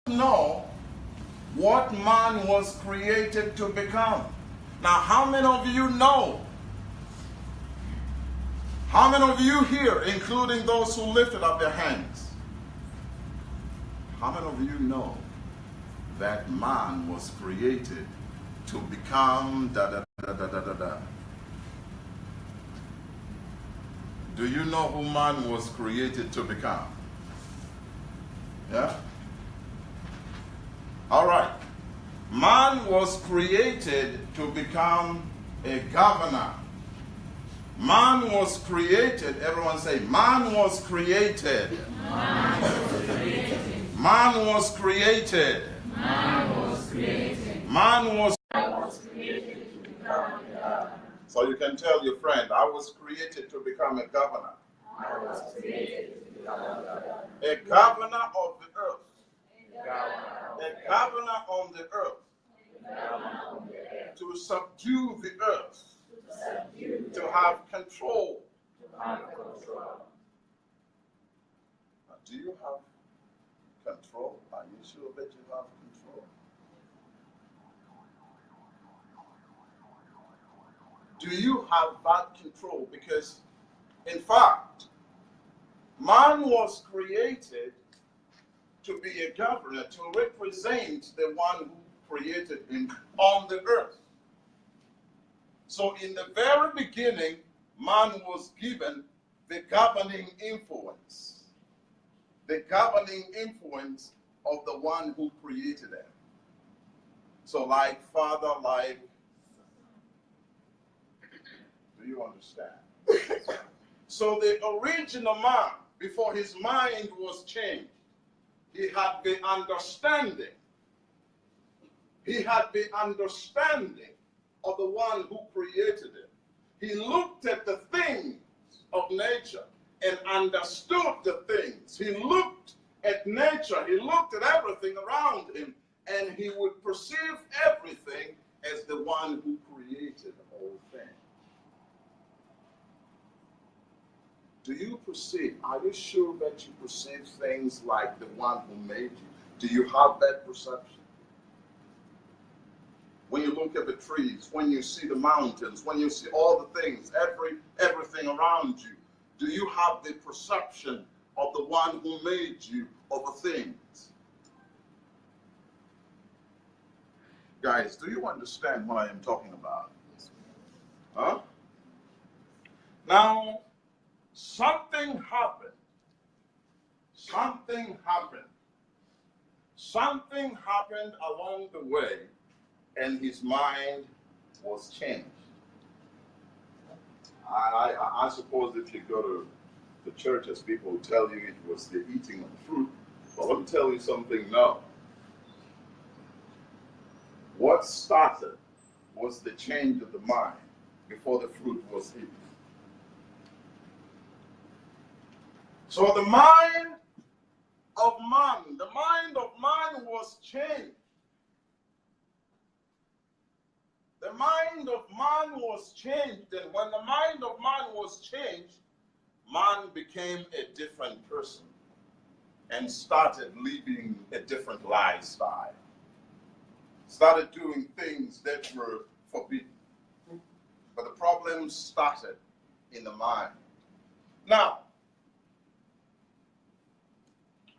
know what man was created to become. Now, how many of you know? How many of you here, including those who lifted up their hands, how many of you know that man was created to become da da da da da da da? Do you know who man was created to become? Yeah? All right. Man was created to become a governor. Man was created, everyone say, man was created. Man was created. Man was created. Man was created. Man was created to become a governor. So you can tell your friend, I was created to become a governor. I was created to become a governor. A governor of the earth. A governor on the earth, governor. to subdue the earth, to have control. Now, do you have control? Are you sure that you have control? Do you have that control? Because, in fact, man was created to be a governor, to represent the one who created him on the earth. So in the very beginning, man was given the governing influence. The governing influence of the one who created him. So like father, like... Do you understand? So the original man, before his mind was changed, he had the understanding. He had the understanding of the one who created him. He looked at the things of nature and understood the things. He looked at nature. He looked at everything around him, and he would perceive everything as the one who created all things. Do you perceive? Are you sure that you perceive things like the one who made you? Do you have that perception? When you look at the trees, when you see the mountains, when you see all the things, everything around you, do you have the perception of the one who made you of the things? Guys, do you understand what I am talking about? Huh? Now, something happened. Something happened. Something happened along the way, and his mind was changed. I suppose if you go to the churches, people will tell you it was the eating of the fruit. But let me tell you something now. What started was the change of the mind before the fruit was eaten. So the mind of man was changed. The mind of man was changed, and when the mind of man was changed, man became a different person and started living a different lifestyle. Started doing things that were forbidden. But the problem started in the mind. Now,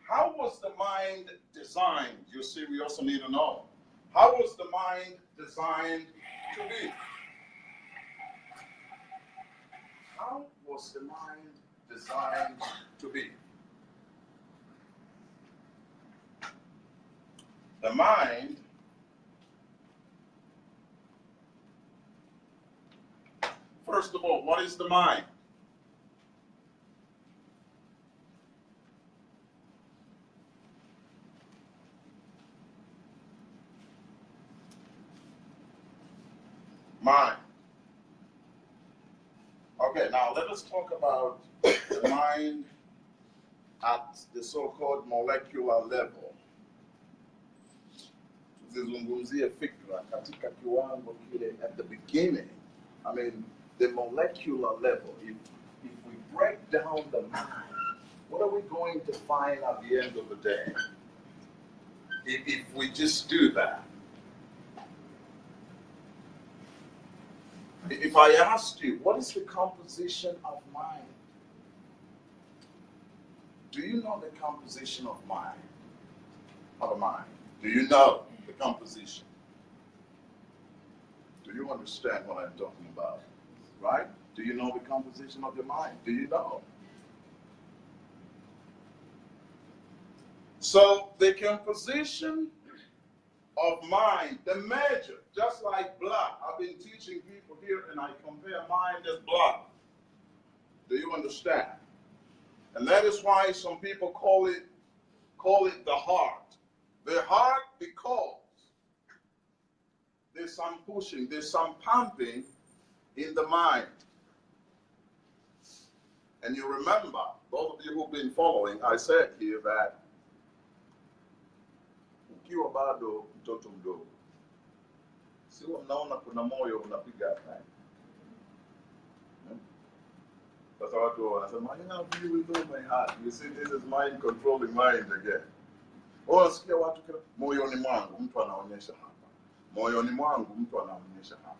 how was the mind designed? You see, we also need to know. How was the mind designed to be? How was the mind designed to be? The mind first of all, what is the mind? Mind. Okay, now let us talk about the mind at the so-called molecular level. Tuzizungumzie fikra katika kiwango kile at the beginning. I mean, the molecular level. If we break down the mind, what are we going to find at the end of the day? if we just do that. If I asked you, what is the composition of mind? Do you know the composition of mind? Of a mind? Do you know the composition? Do you understand what I'm talking about? Right? Do you know the composition of your mind? Do you know? So the composition of mind, the measure, just like blood. I've been teaching people here and I compare mind as blood. Do you understand? And that is why some people call it the heart. The heart, because there's some pushing, there's some pumping in the mind. And you remember, those of you who've been following, I said here that ukiwa bado mtoto mdogo, sio mnaona kuna moyo unapiga hapa. That's how I do it. I said, I feel with all my heart. You see, this is mind controlling mind again. Unasikia watu kila moyoni mwangu mtu anaonyesha hapa. Moyoni mwangu mtu anaonyesha hapa.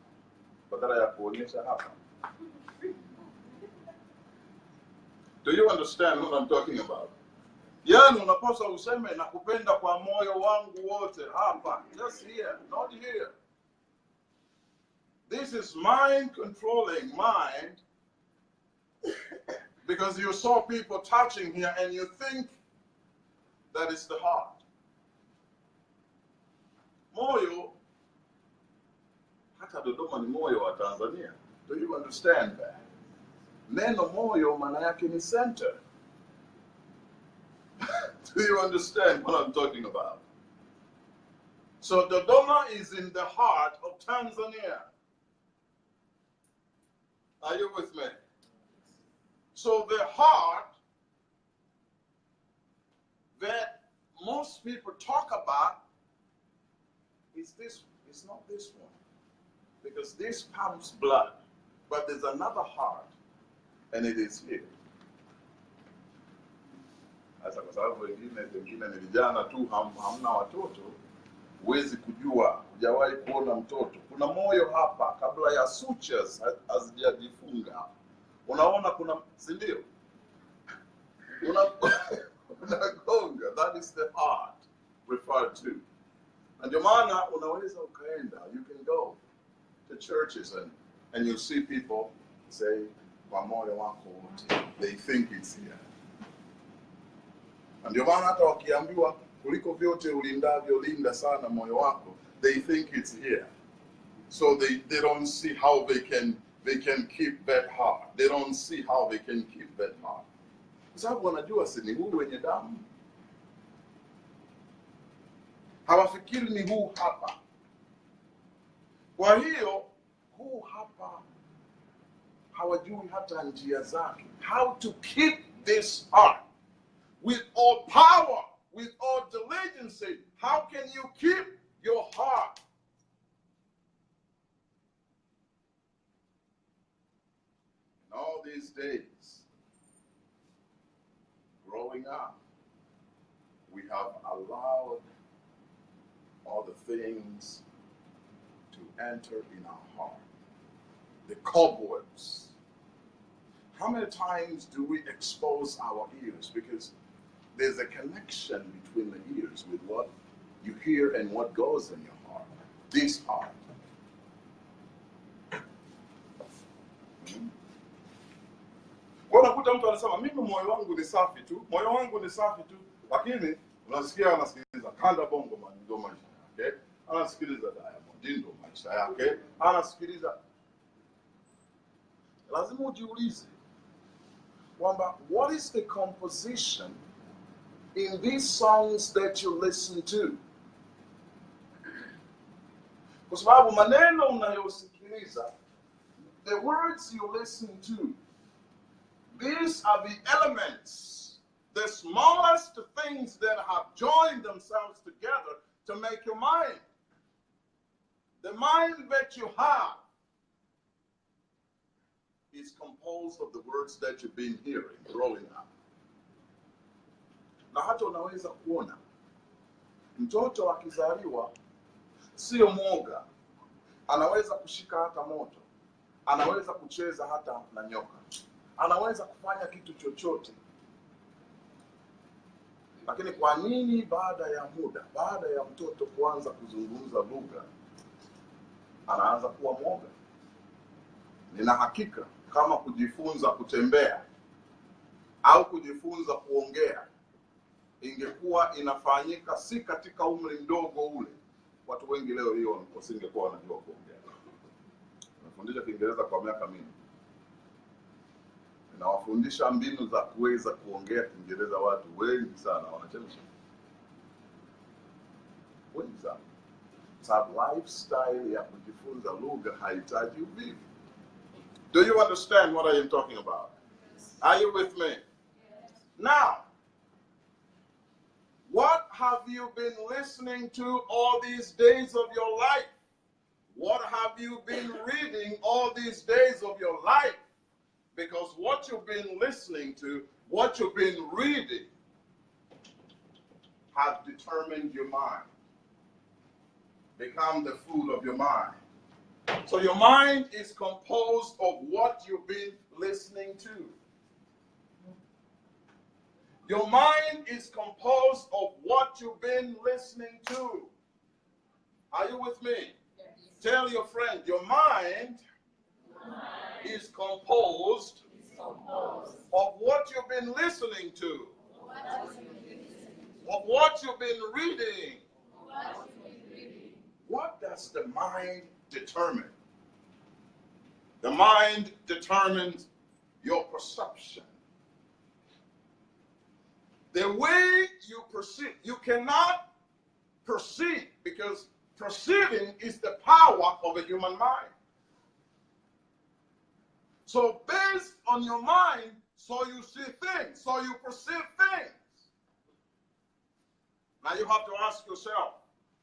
Badala ya kuonyesha hapa. Do you understand what I'm talking about? Yani unapaswa useme nakupenda kwa moyo wangu wote hapa. Just here, not here. This is mind controlling mind. Because you saw people touching here and you think that is the heart. Moyo, hata Dodoma ni moyo wa Tanzania. Do you understand that? Neno moyo maana yake ni center. Do you understand what I'm talking about? So Dodoma is in the heart of Tanzania. Are you with me? So the heart that most people talk about is this one. It's not this one. Because this pumps blood. But there's another heart. And it is here. Sasa kwa sababu wengine ni vijana tu hamna watoto, huwezi kujua, hujawahi kuona mtoto. Kuna moyo hapa kabla ya sutures hazijajifunga. Unaona kuna, si ndio? Unagonga, that is the heart referred to. Na ndio maana unaweza ukaenda, you can go to churches and you see people say, kwa moyo wako wote, they think it's here. Na ndio maana hata wakiambiwa kuliko vyote ulindavyo linda sana moyo wako, they think it's here. So they don't see how they can keep that heart. They don't see how they can keep that heart. Kwa sababu wanajua si ni huu wenye damu. Hawafikiri ni huu hapa. Kwa hiyo huu hapa hawajui hata njia zake. How to keep this heart with all power, with all diligence. How can you keep your heart? In all these days, growing up, we have allowed all the things to enter in our heart. The cobwebs. How many times do we expose our ears? Because there's a connection between the ears with what you hear and what goes in your heart. This heart. Kwa unakuta mtu anasema mimi moyo wangu ni safi tu, moyo wangu ni safi tu, lakini unasikia anasikiliza kanda bongo ndio maisha yake, anasikiliza Diamond ndio maisha yake, anasikiliza. Lazima ujiulize kwamba what is the composition in these songs that you listen to? Kwa sababu maneno unayosikiliza, the words you listen to, these are the elements, the smallest things that have joined themselves together to make your mind. The mind that you have is composed of the words that you've been hearing growing up. Na hata unaweza kuona Mtoto akizaliwa sio mwoga, anaweza kushika hata moto, anaweza kucheza hata na nyoka, anaweza kufanya kitu chochote. Lakini kwa nini baada ya muda, baada ya mtoto kuanza kuzungumza lugha, anaanza kuwa mwoga? Nina hakika kama kujifunza kutembea au kujifunza kuongea ingekuwa inafanyika si katika umri mdogo ule, watu wengi leo hiyo wasingekuwa wanajua kuongea. Nafundisha Kiingereza kwa miaka mingi, ninawafundisha mbinu za kuweza kuongea Kiingereza. Watu wengi sana wanachemsha, wengi sana, sababu lifestyle ya kujifunza lugha haitaji uvivu. Do you understand what I am talking about? Are you with me? Now, what have you been listening to all these days of your life? What have you been reading all these days of your life? Because what you've been listening to, what you've been reading, has determined your mind. Become the food of your mind. So your mind is composed of what you've been listening to. Your mind is composed of what you've been listening to. Are you with me? Yes. Tell your friend, your mind is composed of what you've been listening to, of what you've been reading. What does the mind determine? The mind determines your perception. The way you perceive, you cannot perceive, because perceiving is the power of a human mind. So based on your mind, so you see things, so you perceive things. Now you have to ask yourself,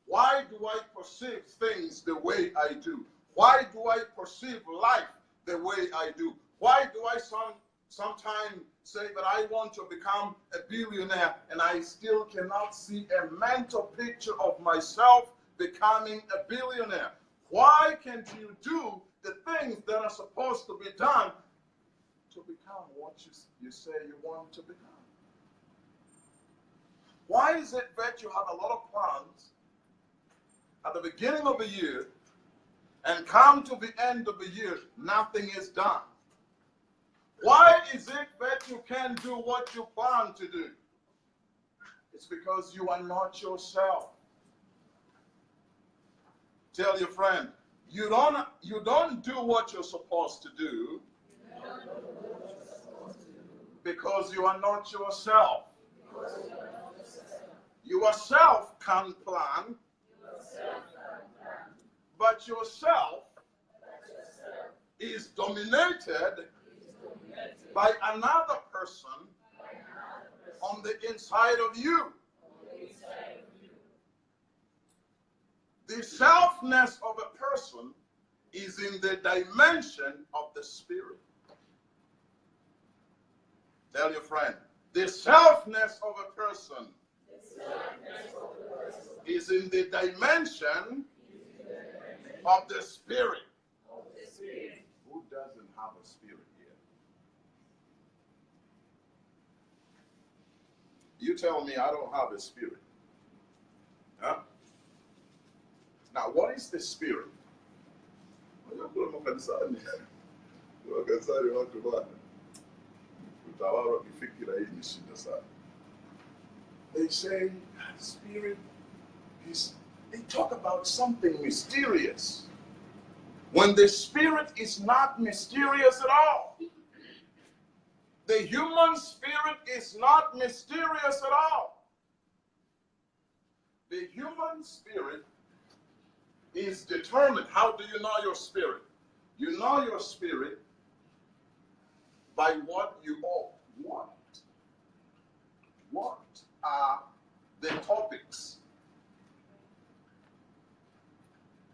why do I perceive things the way I do? Why do I perceive life the way I do? Why do I sometimes say that I want to become a billionaire and I still cannot see a mental picture of myself becoming a billionaire? Why can't you do the things that are supposed to be done to become what you say you want to become? Why is it that you have a lot of plans at the beginning of the year and come to the end of the year, nothing is done? Why is it that you can't do what you plan to do? It's because you are not yourself. Tell your friend, you don't do what you're supposed to do because you are not yourself. Yourself can plan, but yourself is dominated by another person on the inside of you. The selfness of a person is in the dimension of the spirit. Tell your friend, the selfness of a person is in the dimension of the spirit. Who doesn't have a spirit here? You tell me I don't have a spirit. Huh? Now, what is the spirit? They say spirit is, they talk about something mysterious, when the spirit is not mysterious at all. The human spirit is not mysterious at all. The human spirit is determined. How do you know your spirit? You know your spirit by what you owe. What are the topics?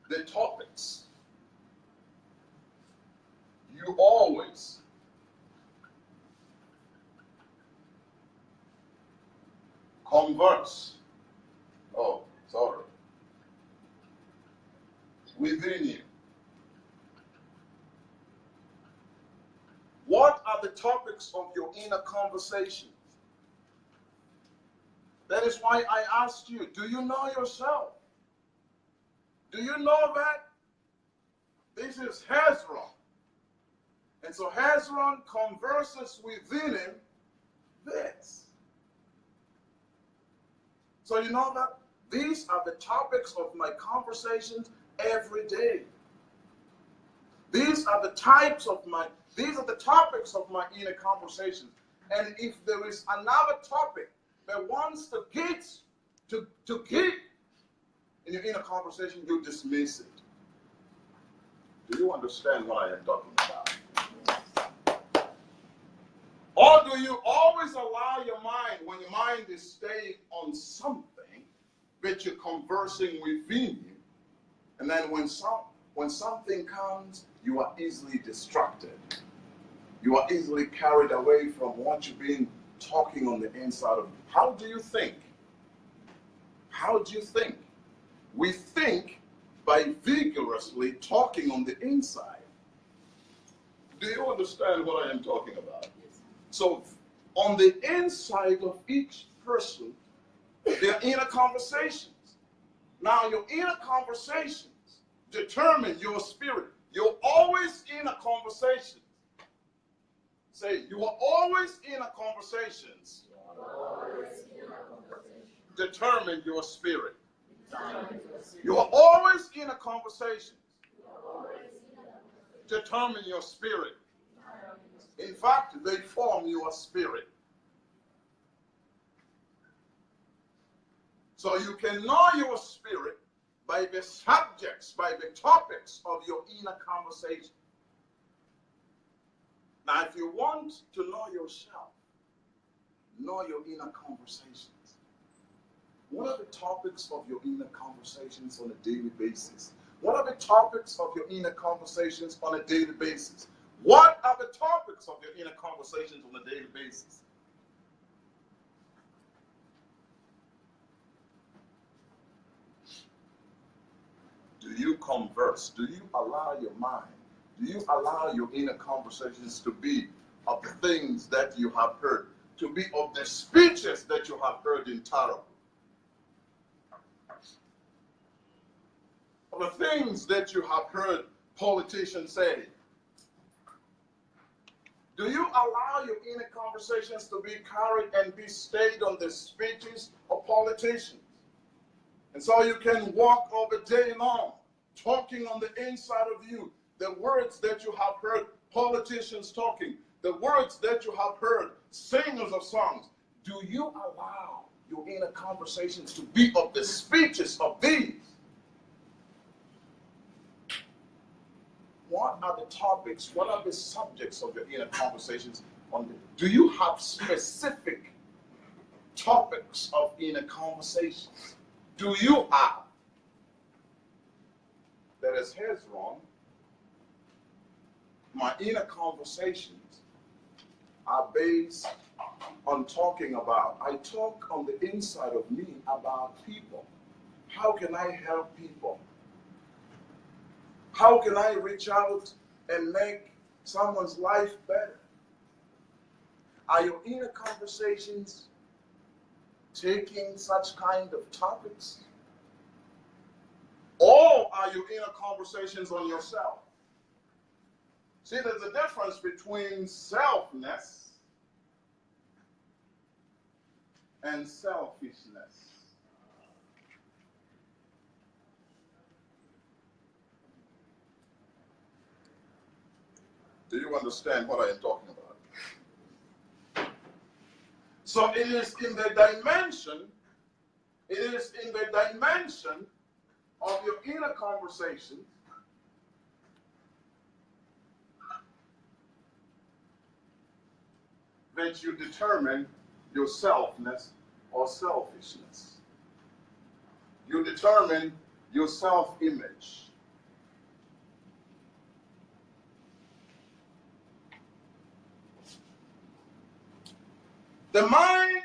The topics you always converse. Oh, within you. What are the topics of your inner conversations? That is why I asked you, do you know yourself? Do you know that? This is Hezron. And so Hezron converses within him this. So you know that these are the topics of my conversations every day. These are the topics of my inner conversations. And if there is another topic that wants to get in your inner conversation, you dismiss it. Do you understand what I am talking about? Or do you always allow your mind, when your mind is staying on something that you're conversing within you, and then when something comes, you are easily distracted. You are easily carried away from what you've been talking on the inside of you. How do you think? How do you think? We think by vigorously talking on the inside. Do you understand what I am talking about? So, on the inside of each person, there are inner conversations. Now, your inner conversations determine your spirit. You're always in a conversation. Say, you are always in a conversations. Determine your spirit. You are always in a conversation. Determine your spirit. In fact, they form your spirit. So you can know your spirit by the subjects, by the topics of your inner conversation. Now, if you want to know yourself, know your inner conversations. What are the topics of your inner conversations on a daily basis? What are the topics of your inner conversations on a daily basis? What are the topics of your inner conversations on a daily basis? Do you converse? Do you allow your mind? Do you allow your inner conversations to be of the things that you have heard? To be of the speeches that you have heard in Tarot? Of the things that you have heard politicians say? Do you allow your inner conversations to be carried and be stayed on the speeches of politicians? And so you can walk all the day long, talking on the inside of you, the words that you have heard politicians talking, the words that you have heard singers of songs. Do you allow your inner conversations to be of the speeches of these? What are the topics? What are the subjects of your inner conversations? Do you have specific topics of inner conversations? Do you have? That is Hezron. My inner conversations are based on talking about. I talk on the inside of me about people. How can I help people? How can I reach out and make someone's life better? Are your inner conversations taking such kind of topics? Or are your inner conversations on yourself? See, there's a difference between selfness and selfishness. Do you understand what I am talking about? So it is in the dimension of your inner conversation that you determine your selfness or selfishness. You determine your self-image. The mind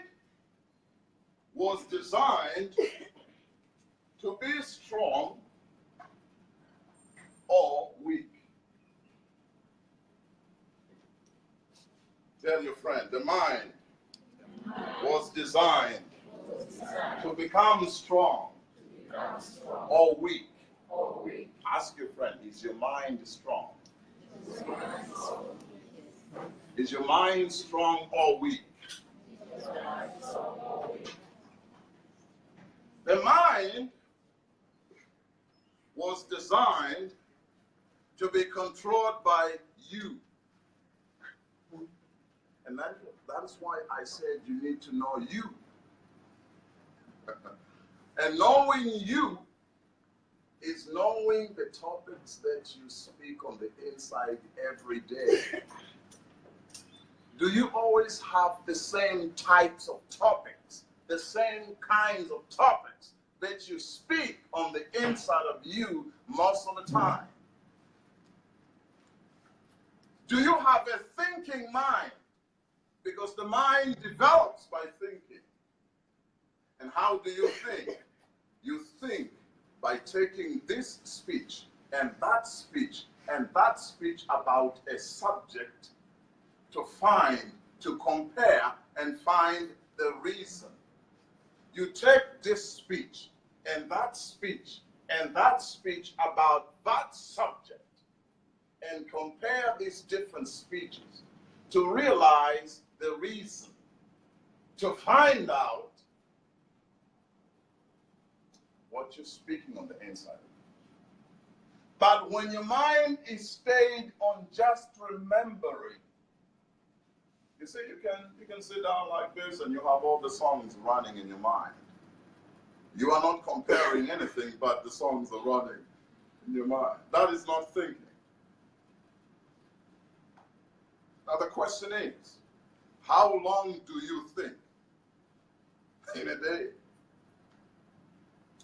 was designed to be strong Tell your friend, the mind was designed to become strong or weak. Ask your friend, is your mind strong? Is your mind strong or weak? The mind was designed to be controlled by you. And that is why I said you need to know you. And knowing you is knowing the topics that you speak on the inside every day. Do you always have the same types of topics, the same kinds of topics that you speak on the inside of you most of the time? Do you have a thinking mind? Because the mind develops by thinking. And how do you think? You think by taking this speech and that speech and that speech about a subject to compare and find the reason. You take this speech and that speech and that speech about that subject and compare these different speeches to realize the reason, to find out what you're speaking on the inside of you. But when your mind is stayed on just remembering, you see, you can sit down like this and you have all the songs running in your mind. You are not comparing anything, but the songs are running in your mind. That is not thinking. Now the question is, how long do you think in a day?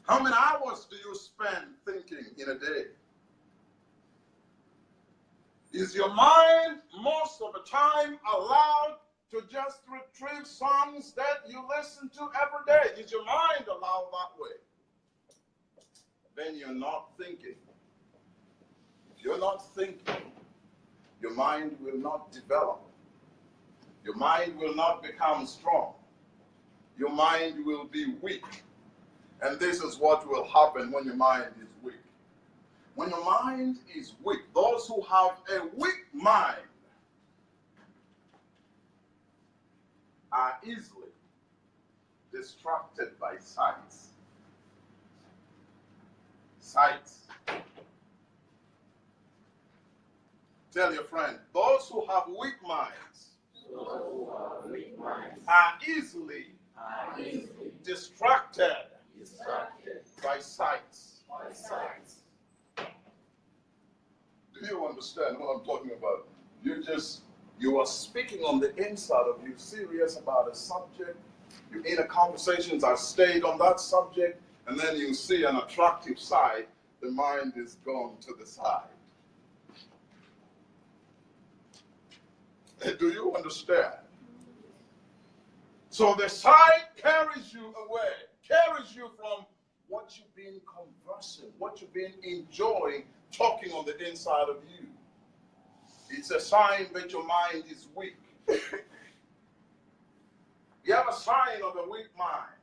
How many hours do you spend thinking in a day? Is your mind most of the time allowed to just retrieve songs that you listen to every day? Is your mind allowed that way? Then you're not thinking. If you're not thinking, your mind will not develop. Your mind will not become strong. Your mind will be weak. And this is what will happen when your mind is weak. When your mind is weak, those who have a weak mind are easily distracted by sights. Sights. Tell your friend, those who have weak minds are easily distracted by sights. Do you understand what I'm talking about? You are speaking on the inside of you, serious about a subject. Your inner conversations are stayed on that subject, and then you see an attractive side, the mind is gone to the side. Do you understand? So the side carries you away, carries you from what you've been conversing, what you've been enjoying, talking on the inside of you. It's a sign that your mind is weak. You have a sign of a weak mind.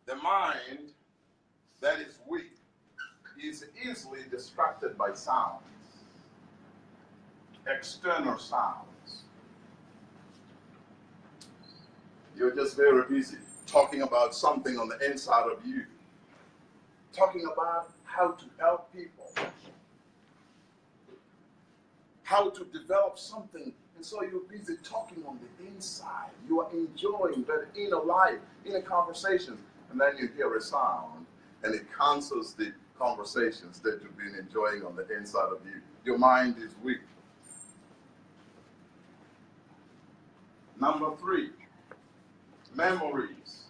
The mind that is weak is easily distracted by sounds, external sounds. You're just very busy talking about something on the inside of you, talking about how to help people, how to develop something. And so you're busy talking on the inside. You are enjoying that inner life, inner conversations. And then you hear a sound, and it cancels the conversations that you've been enjoying on the inside of you. Your mind is weak. Number 3, memories.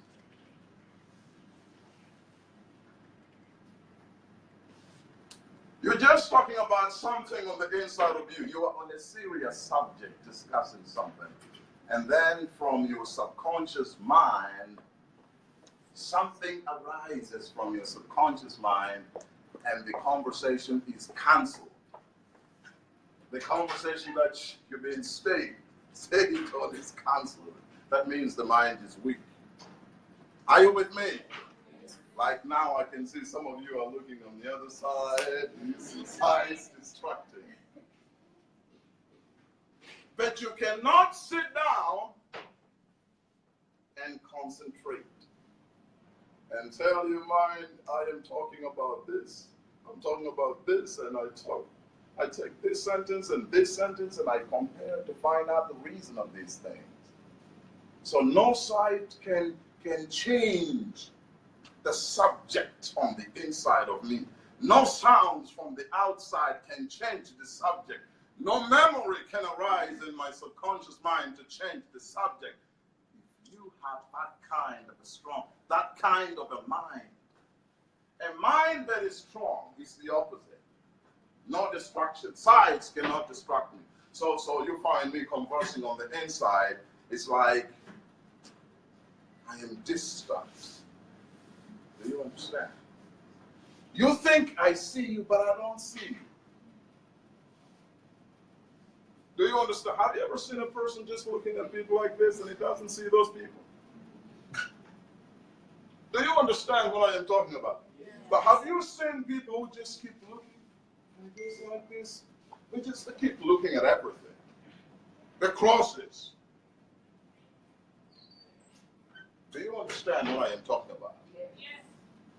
You're just talking about something on the inside of you. You are on a serious subject discussing something. And then from your subconscious mind, something arises from your subconscious mind and the conversation is cancelled. The conversation that you've been staying on is cancelled. That means the mind is weak. Are you with me? Like now I can see some of you are looking on the other side. This is distracting. But you cannot sit down and concentrate and tell your mind, I am talking about this. I'm talking about this, and I take this sentence and I compare to find out the reason of these things. So no sight can change the subject on the inside of me. No sounds from the outside can change the subject. No memory can arise in my subconscious mind to change the subject. If you have that kind of a mind that is strong is the opposite. No distraction. Sides cannot distract me. So you find me conversing on the inside, it's like I am distant. Do you understand? You think I see you, but I don't see you. Do you understand? Have you ever seen a person just looking at people like this and he doesn't see those people? Do you understand what I am talking about? Yes. But have you seen people who just keep looking and just like this? They keep looking at everything. The crosses. Do you understand what I am talking about? Yes.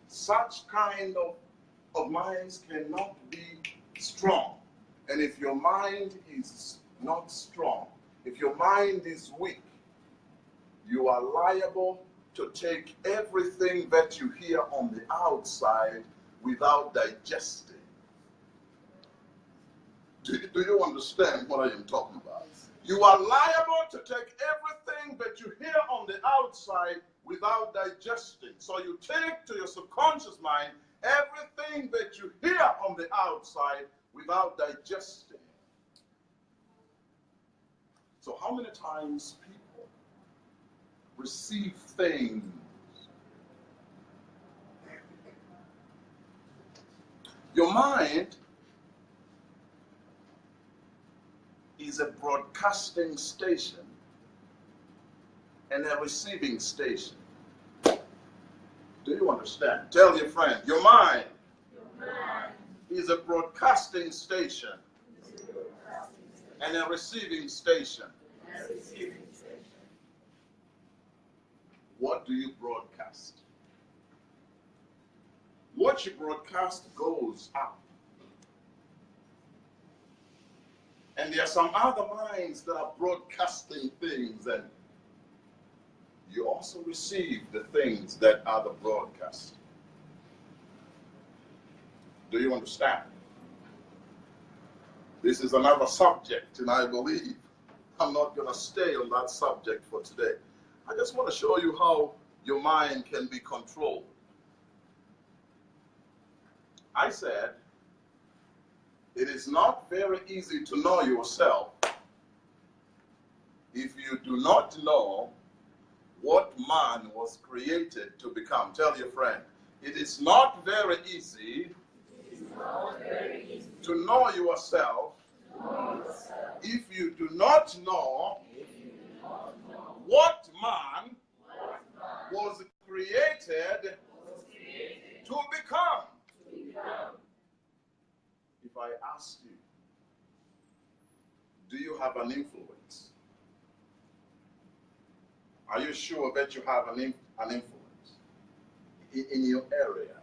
Such kind of minds cannot be strong. And if your mind is not strong, if your mind is weak, you are liable to take everything that you hear on the outside without digesting. Do you understand what I am talking about? You are liable to take everything that you hear on the outside without digesting. So you take to your subconscious mind everything that you hear on the outside without digesting. So how many times people receive things your mind is a broadcasting station and a receiving station. Do you understand? Tell your friend, your mind is a broadcasting station and a receiving station. What do you broadcast? What you broadcast goes up. And there are some other minds that are broadcasting things, and you also receive the things that are the broadcast. Do you understand? This is another subject, and I believe I'm not going to stay on that subject for today. I just want to show you how your mind can be controlled. I said, it is not very easy to know yourself if you do not know what man was created to become. Tell your friend, it is not very easy to know yourself if you do not know what man was created to become. If I ask you, do you have an influence? Are you sure that you have an influence in your area?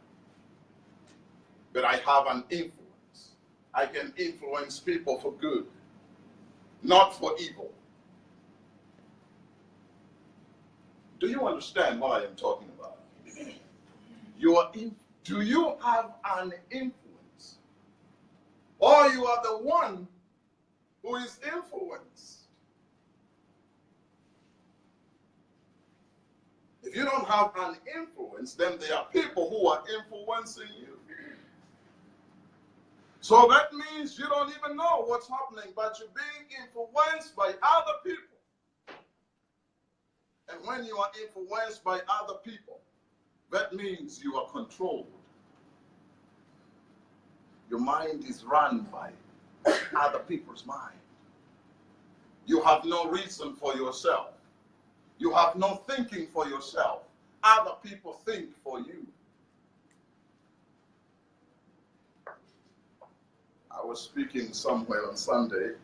But I have an influence. I can influence people for good, not for evil. Do you understand what I am talking about? Do you have an influence? Or you are the one who is influenced? If you don't have an influence, then there are people who are influencing you. So that means you don't even know what's happening, but you're being influenced by other people. And when you are influenced by other people, that means you are controlled. Your mind is run by other people's mind. You have no reason for yourself. You have no thinking for yourself. Other people think for you. I was speaking somewhere on Sunday,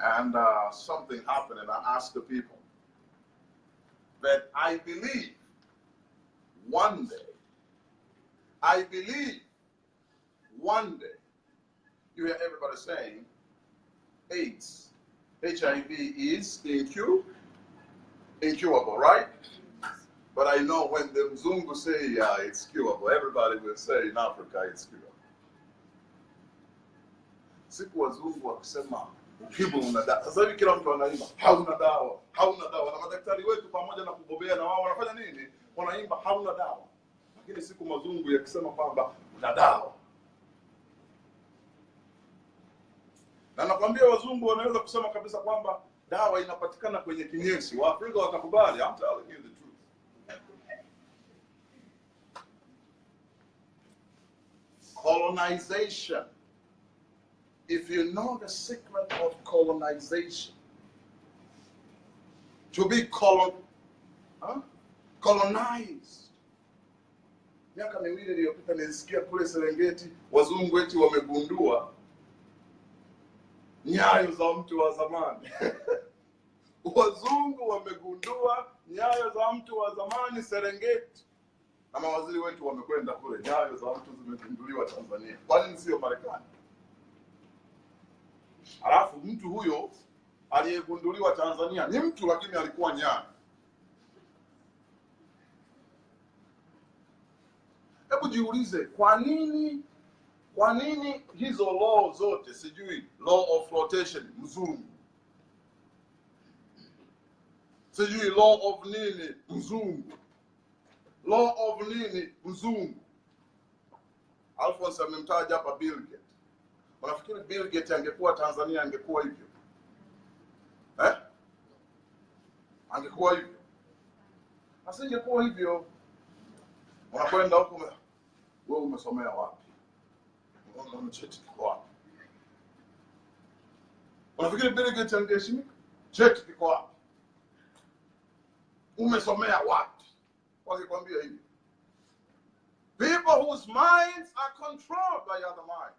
and something happened, and I asked the people that I believe one day, you hear everybody saying AIDS, HIV is incurable, right? But I know when the Mzungu say, yeah, it's curable, everybody will say in Africa it's curable. Siku wazungu wakisema ukimwi una dawa. Sasa hivi kila mtu anaimba hauna dawa, hauna dawa. Na madaktari wetu pamoja na kubobea na wao wanafanya nini? Wanaimba hauna dawa. Lakini siku mazungu yakisema kwamba una dawa. Na nakwambia wazungu wanaweza kusema kabisa kwamba dawa inapatikana kwenye kinyesi. Waafrika watakubali. I'm telling you the truth. Colonization. If you know the secret of colonization, to be colonized. Miaka miwili iliyopita nilisikia kule Serengeti wazungu eti wamegundua nyayo za mtu wa zamani. Wazungu wamegundua nyayo za mtu wa zamani Serengeti. Na mawaziri wetu wamekwenda kule, nyayo za mtu zimegunduliwa Tanzania. Kwa nini sio Marekani? Alafu mtu huyo aliyegunduliwa Tanzania ni mtu lakini alikuwa nyani. Hebu jiulize, kwa nini hizo law zote, sijui law of flotation mzungu, sijui law of nini mzungu, law of nini mzungu. Alphonse amemtaja hapa Bill Gates. Unafikiri Bill Gates angekuwa Tanzania angekuwa hivyo? Angekuwa hivyo? Asingekuwa hivyo. Unakwenda huko, wewe umesomea wapi? Una cheti kiko wapi? Unafikiri Bill Gates angeheshimika? Cheti kiko wapi? Umesomea wapi? Wangekwambia hivi. People whose minds are controlled by other minds.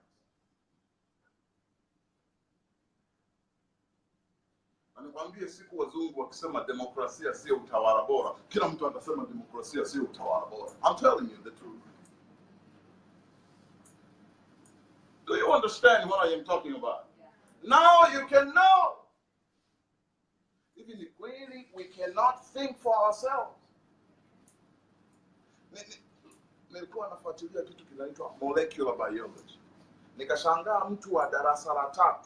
Nikwambie siku wazungu wakisema demokrasia sio utawala bora, kila mtu atasema demokrasia sio utawala bora. I'm telling you the truth. Do you understand what I am talking about? Yeah. Now you can know. Even if really we cannot think for ourselves. Nilikuwa nafuatilia kitu kinaitwa molecular biology. Nikashangaa mtu wa darasa la 3.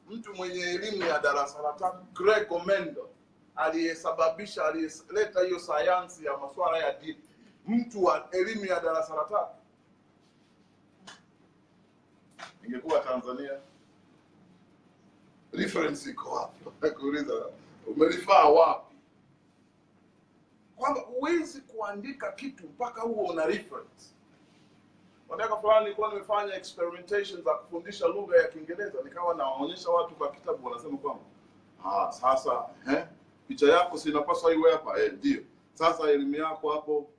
Mtu mwenye elimu ya darasa la 3, Greg Mendel, aliyeleta hiyo sayansi ya masuala ya deep. Mtu wa elimu ya darasa la 3. Ingekuwa Tanzania, reference iko wapi? Nakuuliza, umelifaa wapi? Kwamba huwezi kuandika kitu mpaka huo una reference. Wakati fulani nilikuwa nimefanya experimentation za kufundisha lugha ya Kiingereza, nikawa nawaonyesha watu kwa kitabu, wanasema kwamba sasa picha yako si inapaswa iwe hapa, ndio. Sasa elimu yako hapo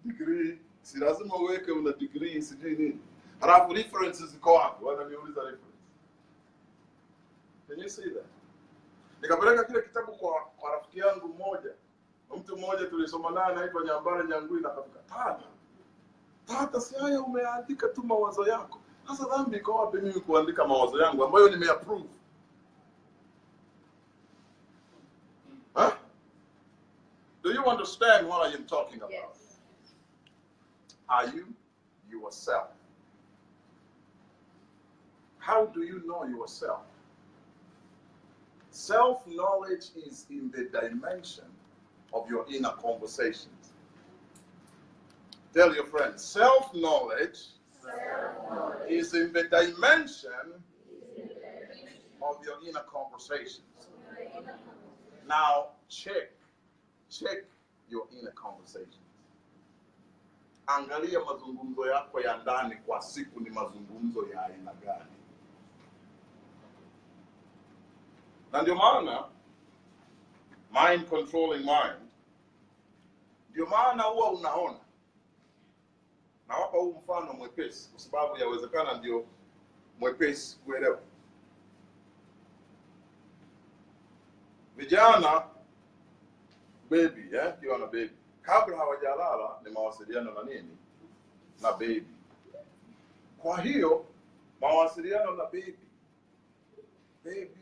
degree, si lazima uweke una degree sijui nini. Halafu references ziko wapi? Wananiuliza reference. Can you see that? Nikapeleka kile kitabu kwa rafiki yangu mmoja. Mtu mmoja tulisoma naye anaitwa Nyambare Nyangui, na akafika Tata, si haya umeandika tu mawazo yako. Sasa dhambi iko wapi mimi kuandika mawazo yangu ambayo nimeapprove? Do you understand what I am talking about? Yes. Are you yourself? How do you know yourself? Self-knowledge is in the dimension of your inner conversations. Tell your friends, self-knowledge is in the dimension of your inner conversations. Now, check your inner conversations. Angalia mazungumzo yako ya ndani kwa siku ni mazungumzo ya aina gani. Na ndio maana mind controlling mind, ndio maana huwa unaona, na hapa huu mfano mwepesi kwa sababu yawezekana ndio mwepesi kuelewa. Vijana baby, kiwa na baby, kabla hawajalala ni mawasiliano na nini? Na baby. Kwa hiyo mawasiliano na baby, baby.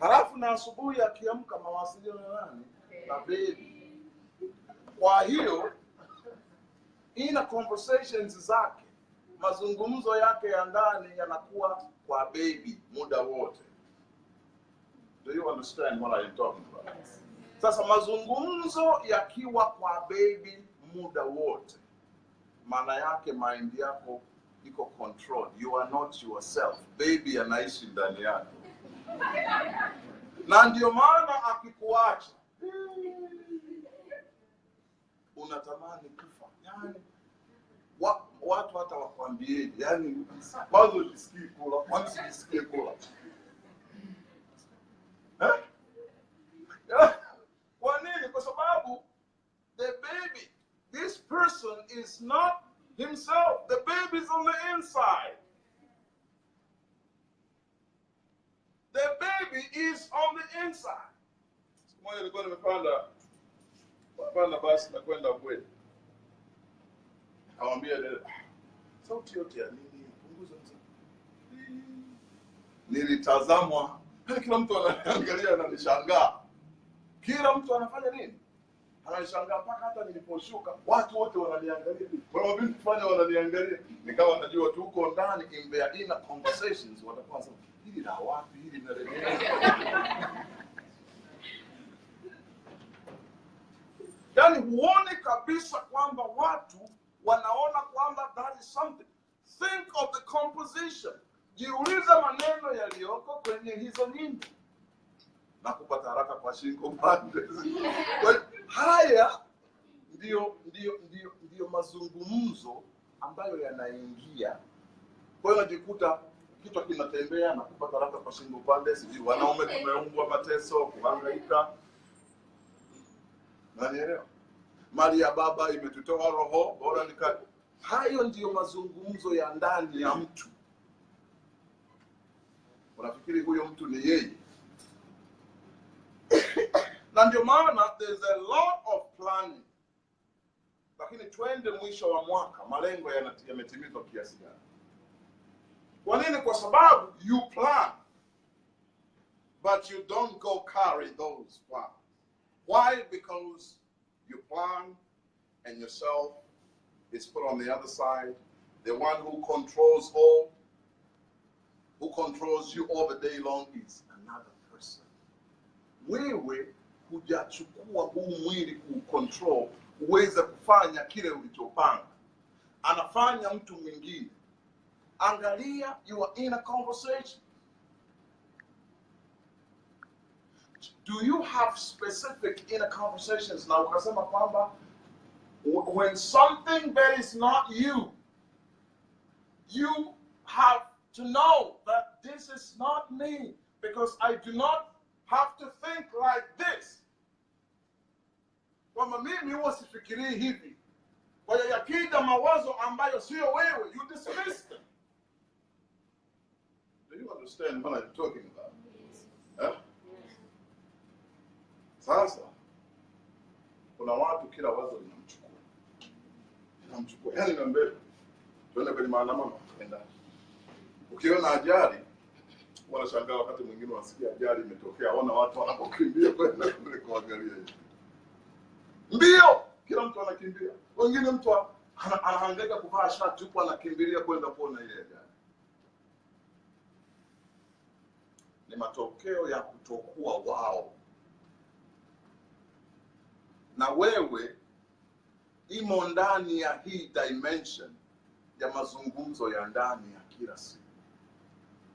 Halafu na asubuhi akiamka mawasiliano na nani? Na baby. Kwa hiyo ina conversations zake, mazungumzo yake ya ndani yanakuwa kwa baby muda wote. Do you understand what I am talking about? Sasa mazungumzo yakiwa kwa baby muda wote, maana yake mind yako iko control. You are not yourself. Baby anaishi ndani yako. Na ndio maana akikuacha unatamani kufa. Yani watu hata wakwambie, yani kwanza usisikii kula, kwanza usisikii kula. Kwa nini? Kwa sababu the baby, this person is not himself. The baby is on the inside. The baby is on the inside. Mmoja alikuwa nimepanda basi na kwenda kweli. Akamwambia sauti yote ya nini? Punguza mzee. Nilitazamwa. Kila mtu ananiangalia na nishangaa. Kila mtu anafanya nini? Anashangaa mpaka hata niliposhuka watu wote wananiangalia. Kwa binti fanya wananiangalia. Nikawa najua tu uko ndani in their inner conversations watakuwa sema hili la wapi hili linarejea. Yani huone kabisa kwamba watu wanaona kwamba that is something. Think of the composition. Jiuliza maneno yaliyoko kwenye hizo nyimbo. Na kupata haraka kwa shingo pande. Haya ndio mazungumzo ambayo yanaingia. Kwa hiyo unajikuta kitu kinatembea na kupata haraka kwa shingo pande, sijui wanaume tumeumbwa mateso, kuhangaika. Unanielewa? Mali ya baba imetutoa roho, bora nika. Hayo ndio mazungumzo ya ndani ya mtu. Unafikiri huyo mtu ni yeye? Na ndio maana there's a lot of planning. Lakini twende mwisho wa mwaka, malengo yametimizwa kiasi gani? Kwa nini? Kwa sababu you plan, but you don't go carry those plans. Why? Because you plan and yourself is put on the other side. The one who controls all, who controls you all the day long is another person. Wewe hujachukua huu mwili kucontrol uweze kufanya kile ulichopanga. Anafanya mtu mwingine. Angalia your inner conversation. Do you have specific inner conversations? Now, ukasema kwamba when something that is not you, you have to know that this is not me, because I do not have to think like this. Kwamba mimi huwa sifikirii hivi. Kwa hiyo yakija mawazo ambayo sio wewe, you dismiss them. Do you understand what I'm talking about? Yes. Sasa kuna watu kila wazo linamchukua. Yaani na mbele. Tuende kwenye maandamano enda. Ukiona ajali, wanashangaa wakati mwingine wasikia ajali imetokea, wana watu wanapokimbia kwenda kule kuangalia hiyo. Mbio, kila mtu anakimbia. Wengine mtu anahangaika kuvaa shati huko anakimbilia kwenda kuona ile ajali. Ni matokeo ya kutokuwa wao. Na wewe imo ndani ya hii dimension ya mazungumzo ya ndani ya kila siku.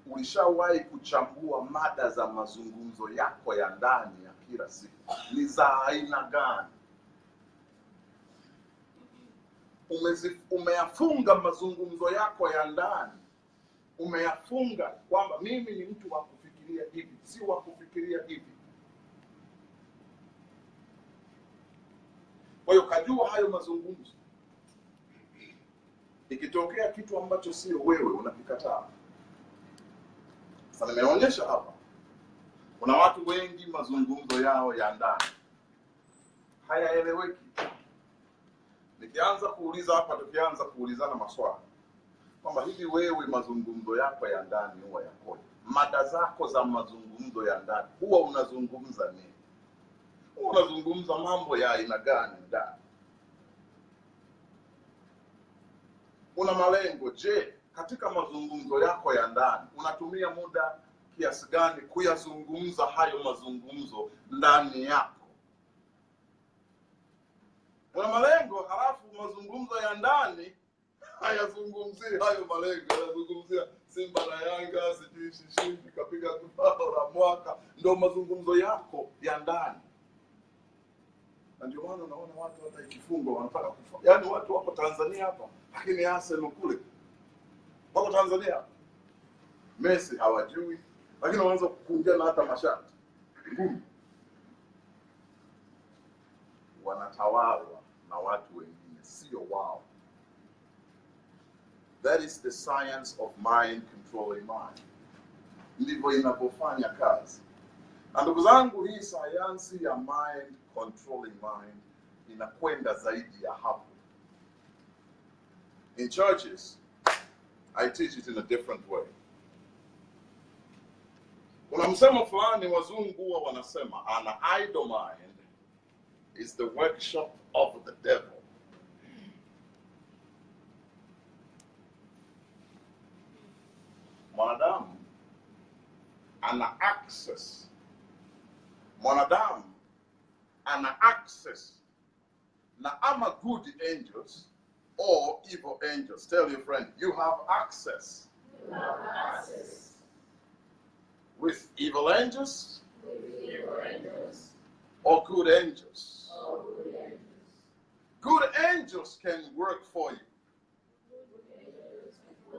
Ulishawahi kuchambua mada za mazungumzo yako ya ndani ya kila siku? Ni za aina gani? umeyafunga mazungumzo yako ya ndani, umeyafunga kwamba mimi ni mtu wa kufikiria hivi, si wa kufikiria hivi. Kwa hiyo kajua hayo mazungumzo. Ikitokea kitu ambacho sio wewe, unakikataa. Sasa nimeonyesha hapa, kuna watu wengi mazungumzo yao ya ndani hayaeleweki. Nikianza kuuliza hapa, tukianza kuulizana maswali kwamba hivi wewe mazungumzo yako ya ndani huwa yakoje? Mada zako za mazungumzo ya ndani huwa unazungumza nini? Huwa unazungumza mambo ya aina gani ndani? Una malengo? Je, katika mazungumzo yako ya ndani unatumia muda kiasi gani kuyazungumza hayo mazungumzo ndani yako? Una malengo, halafu mazungumzo ya ndani hayazungumzii hayo malengo, yanazungumzia Simba na Yanga, sijui shishindi kapiga bao la mwaka. Ndio mazungumzo yako ya ndani. Na ndio maana unaona watu hata ikifungwa wanataka kufa. Yaani watu wako Tanzania hapa, lakini Arsenal kule. Wako Tanzania hapa, Messi hawajui, lakini wanaanza kukunjana hata mashati. Ngumu. Wanatawalwa na watu wengine, sio wao. That is the science of mind controlling mind. Ndivyo inavyofanya kazi. Na ndugu zangu, hii sayansi ya mind controlling mind inakwenda zaidi ya hapo. In churches, I teach it in a different way. Kuna msemo fulani wazungu huwa wanasema, an idle mind is the workshop of the devil. Mwanadamu ana access. Mwanadamu ana access na ama good angels or evil angels. Tell your friend, you have access. You have access. With evil angels, With evil angels. Or good angels. Or good angels. Good angels can work for you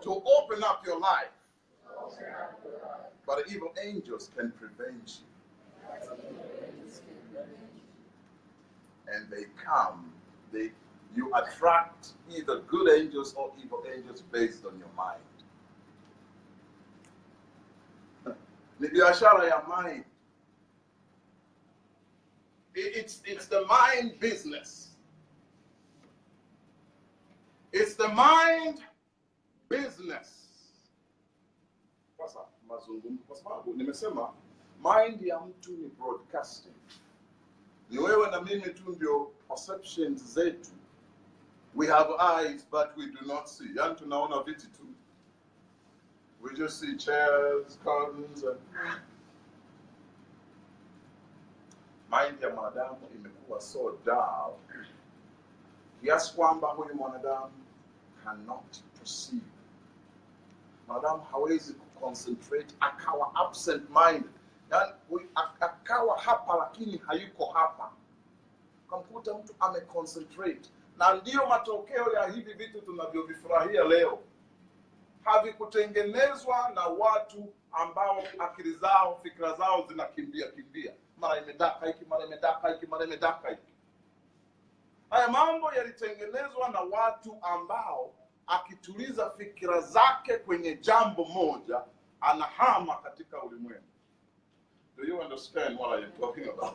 to open up your life. But evil angels can prevent you. And they come, you attract either good angels or evil angels based on your mind. Ni biashara ya mind. It's the mind business. It's the mind business. Sasa mazungumzo, kwa sababu nimesema mind ya mtu ni broadcasting. Ni wewe na mimi tu ndio perceptions zetu. We have eyes but we do not see. Yani tunaona vitu tu. We just see chairs, curtains and mind ya mwanadamu imekuwa so dull kiasi kwamba huyu mwanadamu cannot perceive. Mwanadamu hawezi kuconcentrate, akawa absent minded. Yani akawa hapa lakini hayuko hapa. Kamkuta mtu ameconcentrate. Na ndio matokeo ya hivi vitu tunavyovifurahia leo. Havikutengenezwa na watu ambao akili zao, fikra zao zinakimbia kimbia. Mara imedaka hiki, mara imedaka hiki, mara imedaka hiki. Haya mambo yalitengenezwa na watu ambao akituliza fikira zake kwenye jambo moja, anahama katika ulimwengu. Do you understand what I am talking about?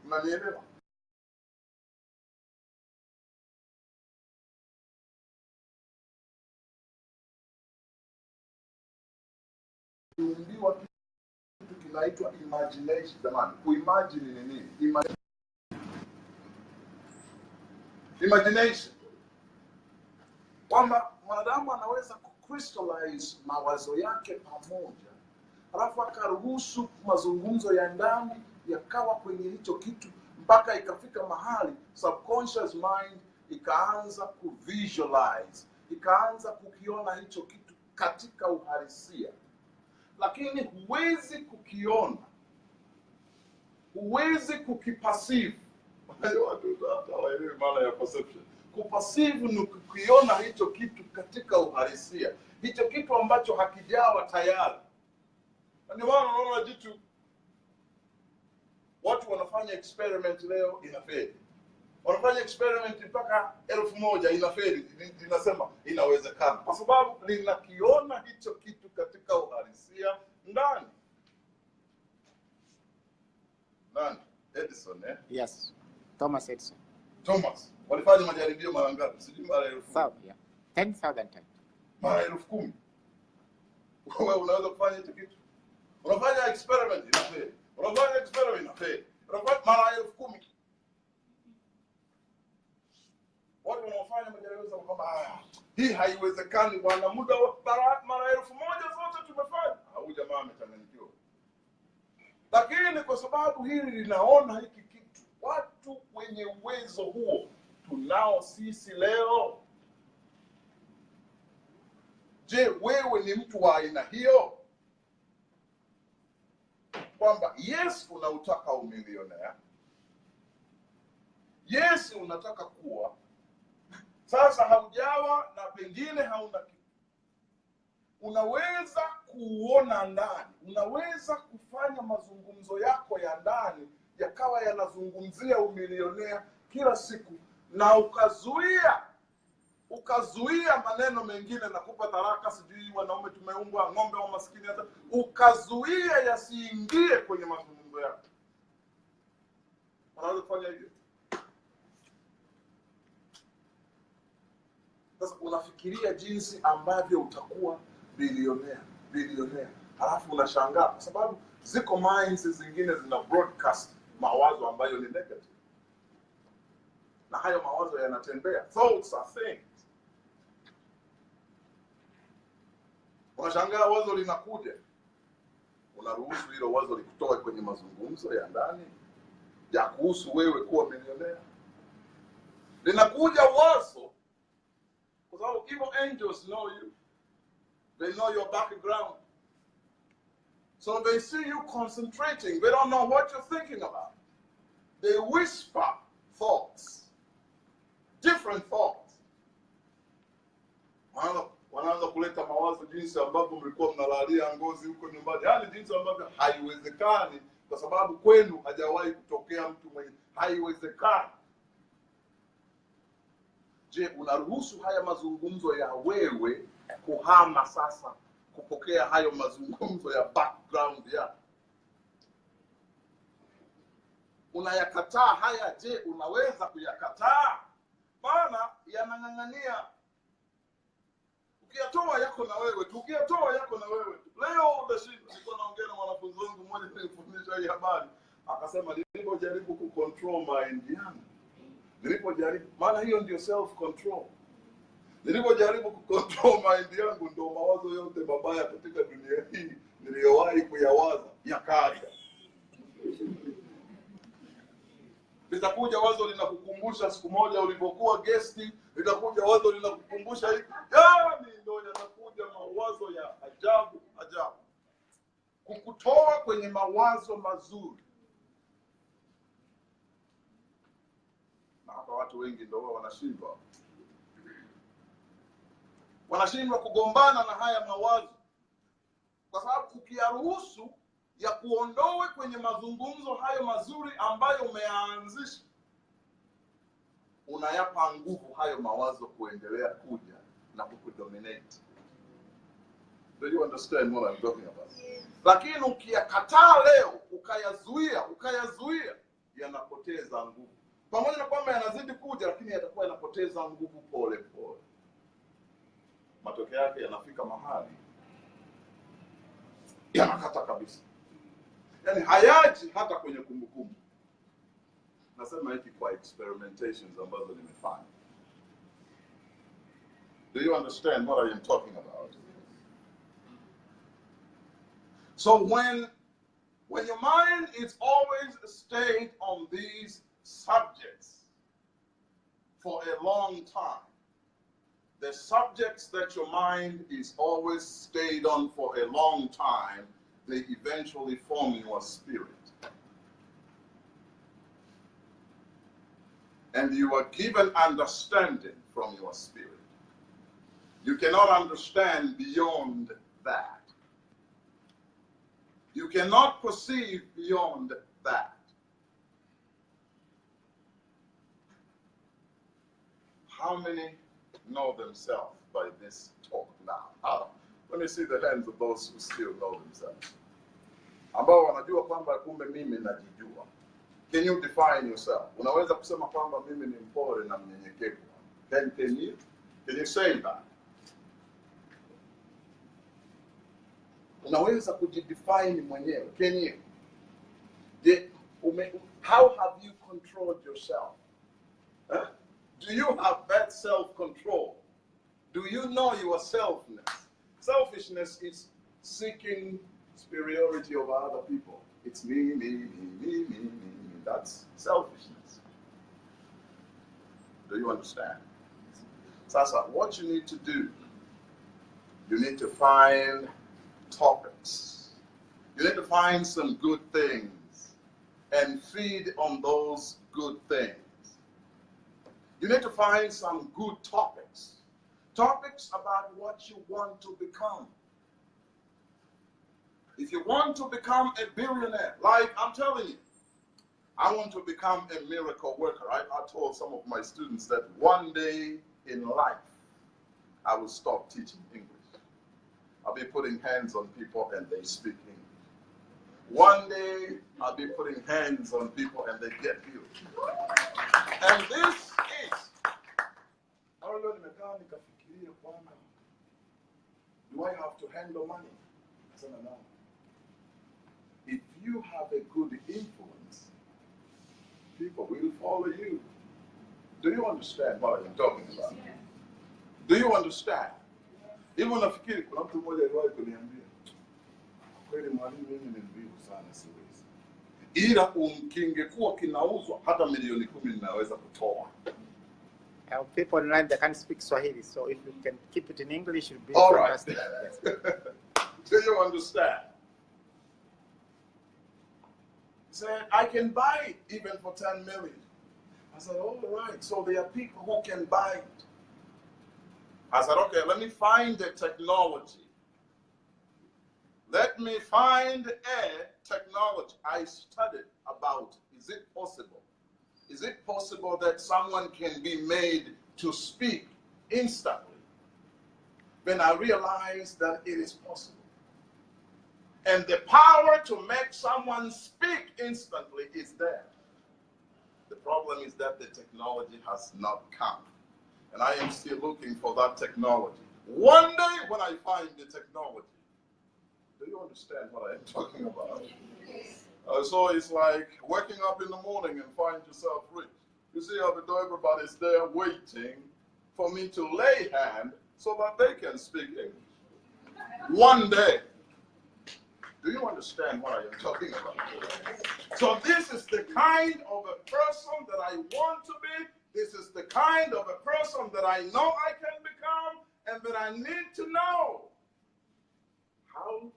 Mnanielewa? Tuumbiwa kitu kinaitwa imagination. Jamani, kuimagine ni nini? Imagination. Kwamba mwanadamu anaweza kucrystallize mawazo yake pamoja, alafu akaruhusu mazungumzo ya ndani yakawa kwenye hicho kitu mpaka ikafika mahali subconscious mind ikaanza kuvisualize, ikaanza kukiona hicho kitu katika uhalisia. Lakini huwezi kukiona, huwezi kukiperceive. Watu hata hawaelewi maana ya perception. Kupasivu ni kukiona hicho kitu katika uhalisia, hicho kitu ambacho hakijawa tayari. Ndio maana unaona jitu, watu wanafanya experiment leo inafeli, wanafanya experiment mpaka 1000 inafeli, linasema inawezekana kwa sababu linakiona hicho kitu katika uhalisia ndani. Nani? Edison, eh? Yes. Thomas Edison. Thomas. Walifanya majaribio mara ngapi? Sijui mara 1000. Yeah. 10,000 times. Mara 10,000. Wewe unaweza kufanya hicho kitu? Unafanya experiment inafeli. Unafanya experiment inafeli. Unafanya mara 10,000. Watu wanaofanya majaribio kama hii haiwezekani, wana muda wa mara 1000 zote tumefanya. Au jamaa amechanganyikiwa. Lakini kwa sababu hili linaona hiki kitu, watu wenye uwezo huo tunao sisi leo. Je, wewe ni mtu wa aina hiyo? Kwamba yes, unautaka umilionea. Yes, unataka kuwa. Sasa haujawa na pengine hauna kitu. Unaweza kuona ndani, unaweza kufanya mazungumzo yako ya ndani yakawa yanazungumzia umilionea kila siku, na ukazuia maneno mengine na kupa taraka, sijui wanaume tumeumbwa ng'ombe wa maskini, hata ukazuia yasiingie kwenye mazungumzo yako. Unaweza kufanya hivyo? Sasa unafikiria jinsi ambavyo utakuwa bilionea, halafu unashangaa kwa sababu ziko minds zingine zina broadcast mawazo ambayo ni negative, na hayo mawazo yanatembea. Thoughts are things. Unashangaa wazo linakuja, unaruhusu hilo wazo likutoe kwenye mazungumzo ya ndani ya kuhusu wewe kuwa milionea. Linakuja wazo kwa sababu evil angels know you. They know your background. So they see you concentrating. They don't know what you're thinking about. They whisper thoughts. Different thoughts. Wanaanza kuleta mawazo jinsi ambavyo mlikuwa mnalalia ngozi huko nyumbani. Yaani jinsi ambavyo haiwezekani kwa sababu kwenu hajawahi kutokea mtu mwenye haiwezekani. Je, unaruhusu haya mazungumzo ya wewe kuhama sasa kupokea hayo mazungumzo ya background yako? Unayakataa haya? Je, unaweza kuyakataa? Maana yanang'ang'ania. Ukiyatoa yako na wewe tu, ukiyatoa yako na wewe tu. Leo utashinda. Nilikuwa naongea na mwanafunzi wangu mmoja nilifundisha hii habari. Akasema nilipojaribu kucontrol mind yangu, nilipojaribu, maana hiyo ndio self control. Nilipojaribu kucontrol mind yangu, ndio mawazo yote mabaya katika dunia hii niliyowahi kuyawaza yakaja. Litakuja wazo linakukumbusha siku moja ulipokuwa guesti, litakuja wazo linakukumbusha hivi. Yaani ndio yatakuja mawazo ya ajabu. Kukutoa kwenye mawazo mazuri. Na hapa watu wengi ndio wanashindwa. Wanashindwa kugombana na haya mawazo. Kwa sababu ukiyaruhusu ya kuondoe kwenye mazungumzo hayo mazuri ambayo umeanzisha, unayapa nguvu hayo mawazo kuendelea kuja na kukudominate. Do you understand what I'm talking about? Lakini ukiyakataa leo, ukayazuia, yanapoteza nguvu. Pamoja na kwamba yanazidi kuja, lakini yatakuwa yanapoteza nguvu pole pole. Matokeo yake yanafika mahali yanakata kabisa. Yaani hayaji hata kwenye kumbukumbu. Nasema hiki kwa experimentations ambazo nimefanya. Do you understand what I am talking about? So when your mind is always stayed on these subjects for a long time, the subjects that your mind is always stayed on for a long time, they eventually form your spirit. and you are given understanding from your spirit. You cannot understand beyond that. You cannot perceive beyond that. How many know themselves by this talk now? Let me see the hands of those who still know themselves. Ambao wanajua kwamba kumbe mimi najijua. Can you define yourself? Unaweza kusema kwamba mimi ni mpole na mnyenyekevu. Can you say that? Unaweza kujidefine mwenyewe. Can you? How have you controlled yourself? Huh? Do you have that self-control? Do you know your selfness? Selfishness is seeking superiority over other people. It's me, me, me, me, me, me, me. That's selfishness. Do you understand? Sasa, what you need to do, you need to find topics. You need to find some good things and feed on those good things. You need to find some good topics. Topics about what you want to become. If you want to become a billionaire, like I'm telling you, I want to become a miracle worker. I told some of my students that one day in life, I will stop teaching English. I'll be putting hands on people and they speak English. One day, I'll be putting hands on people and they get healed. And this is, do I have to handle money? I said, no. If you have a good influence, people will follow you. Do you understand what I'm talking about? Do you understand? Even nafikiri kuna mtu mmoja aliwahi kuniambia, kweli mwalimu mimi ni mvivu sana siwezi. Ila kingekuwa kinauzwa hata milioni 10 ninaweza kutoa. People online they can't speak Swahili, so if you can keep it in English, it would be all fantastic. Right. Yes. Do you understand? He said, I can buy it even for 10 million. I said, all right, so there are people who can buy it. I said, okay, let me find the technology. Let me find a technology. I studied about, is it possible? Is it possible that someone can be made to speak instantly? Then I realized that it is possible. And the power to make someone speak instantly is there. The problem is that the technology has not come. And I am still looking for that technology. One day when I find the technology, do you understand what I am talking about? So it's like waking up in the morning and find yourself rich. You see how everybody's there waiting for me to lay hand so that they can speak English. One day. Do you understand what I am talking about? So this is the kind of a person that I want to be. This is the kind of a person that I know I can become and that I need to know. How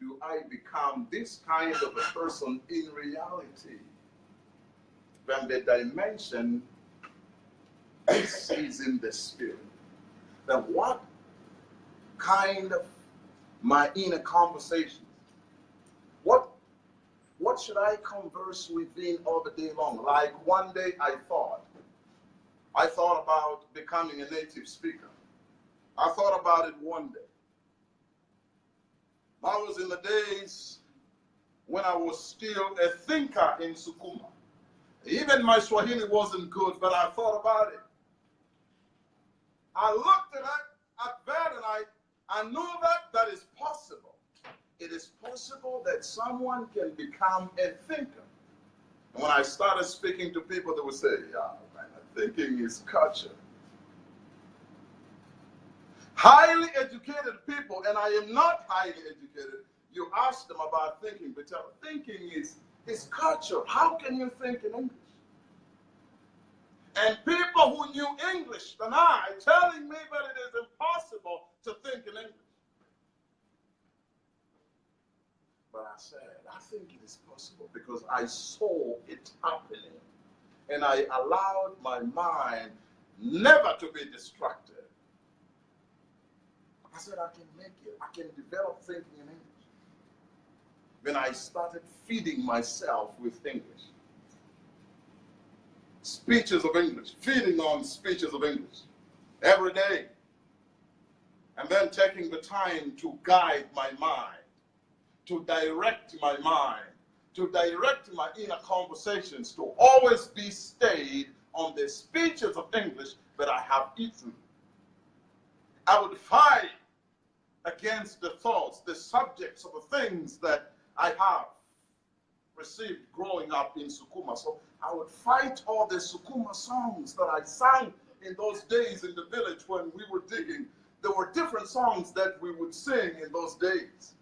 do I become this kind of a person in reality? When the dimension is in the spirit. Then what kind of my inner conversations? What should I converse within all the day long? Like one day I thought about becoming a native speaker. I thought about it one day. I was in the days when I was still a thinker in Sukuma. Even my Swahili wasn't good, but I thought about it. I looked at that and I knew that is possible. It is possible that someone can become a thinker. And when I started speaking to people, they would say, yeah, man, thinking is culture. Highly educated people, and I am not highly educated, you ask them about thinking, but thinking is culture. How can you think in English? And people who knew English than I telling me that it is impossible to think in English. But I said, I think it is possible because I saw it happening. and I allowed my mind never to be distracted. I said, I can make it. I can develop thinking in English. When I started feeding myself with English. Speeches of English, feeding on speeches of English every day. And then taking the time to guide my mind, to direct my mind, to direct my inner conversations, to always be stayed on the speeches of English that I have eaten. I would fight against the thoughts, the subjects of the things that I have received growing up in Sukuma. So I would fight all the Sukuma songs that I sang in those days in the village when we were digging. There were different songs that we would sing in those days.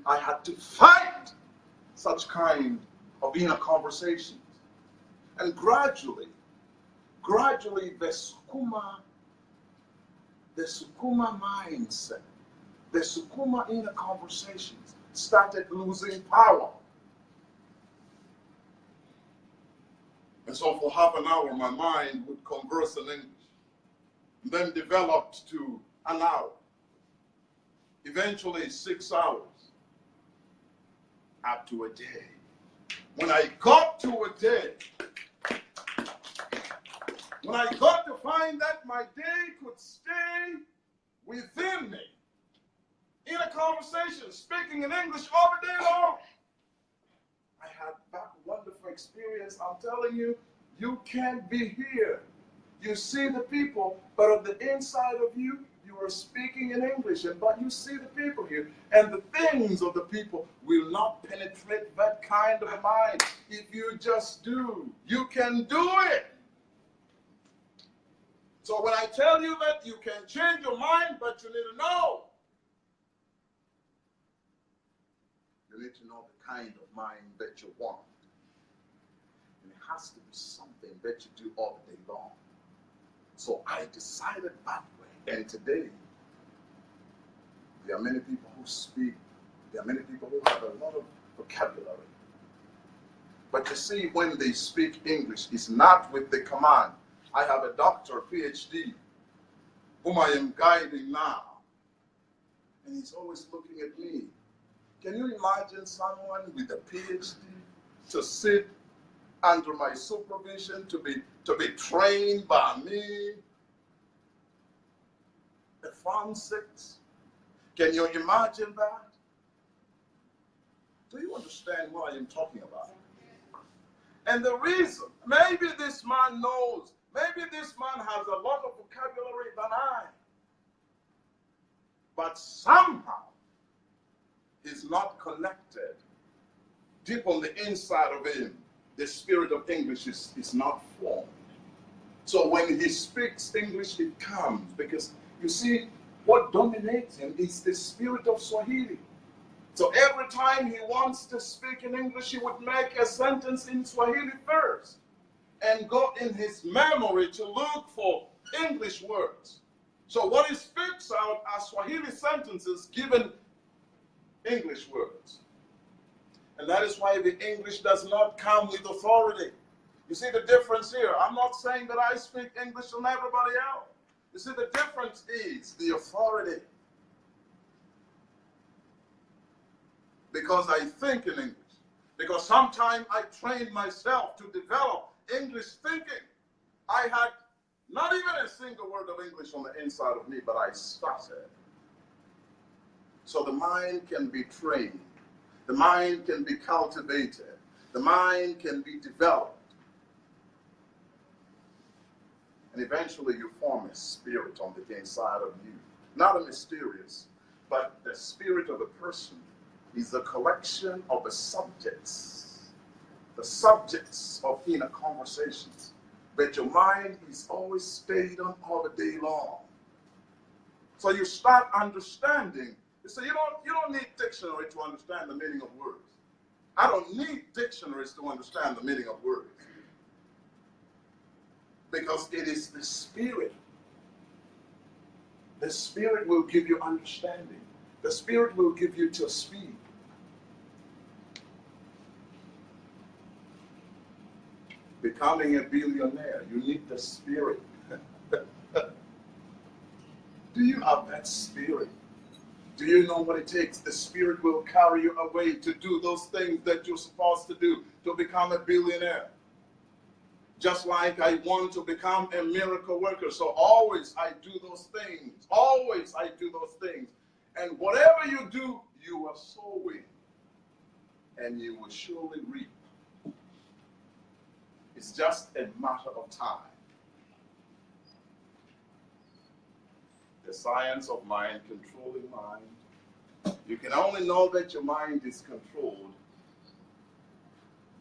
I had to fight such kind of inner conversations. And gradually, the Sukuma mindset, the Sukuma inner conversations started losing power. And so for half an hour, my mind would converse in English, then developed to an hour, eventually 6 hours, up to a day. When I got to a day, when I got to find that my day could stay within me, in a conversation, speaking in English all the day long, I had that wonderful experience. I'm telling you, you can't be here. You see the people, but on the inside of you, you are speaking in English, but you see the people here, and the things of the people will not penetrate that kind of a mind. If you just do, you can do it. So when I tell you that you can change your mind, but you need to know. You need to know the kind of mind that you want. And it has to be something that you do all the day long. So I decided that way. And today, there are many people who speak. There are many people who have a lot of vocabulary. But you see, when they speak English, it's not with the command. I have a doctor, PhD, whom I am guiding now. And he's always looking at me. Can you imagine someone with a PhD to sit under my supervision, to be trained by me? ALPHONSE. Can you imagine that? Do you understand what I am talking about? And the reason, maybe this man knows, maybe this man has a lot of vocabulary than I, but somehow he's not connected. Deep on the inside of him, the spirit of English is not formed. So when he speaks English, it comes, because you see, what dominates him is the spirit of Swahili. So every time he wants to speak in English, he would make a sentence in Swahili first and go in his memory to look for English words. So what he spits out are Swahili sentences given English words. And that is why the English does not come with authority. You see the difference here? I'm not saying that I speak English than everybody else. You see the difference is the authority. Because I think in English. Because sometimes I trained myself to develop English thinking. I had not even a single word of English on the inside of me, but I started. So the mind can be trained. The mind can be cultivated. The mind can be developed. And eventually you form a spirit on the inside of you. Not a mysterious, but the spirit of a person is a collection of the subjects of inner conversations. But your mind is always stayed on all the day long. So you start understanding. So you don't need dictionary to understand the meaning of words. I don't need dictionaries to understand the meaning of words. Because it is the Spirit. The Spirit will give you understanding. The Spirit will give you to speed. becoming a billionaire, you need the spirit. Do you have that spirit? Do you know what it takes? The spirit will carry you away to do those things that you're supposed to do to become a billionaire. Just like I want to become a miracle worker. So always I do those things. Always I do those things. And whatever you do, you are sowing. And you will surely reap. It's just a matter of time. The science of mind, controlling mind. You can only know that your mind is controlled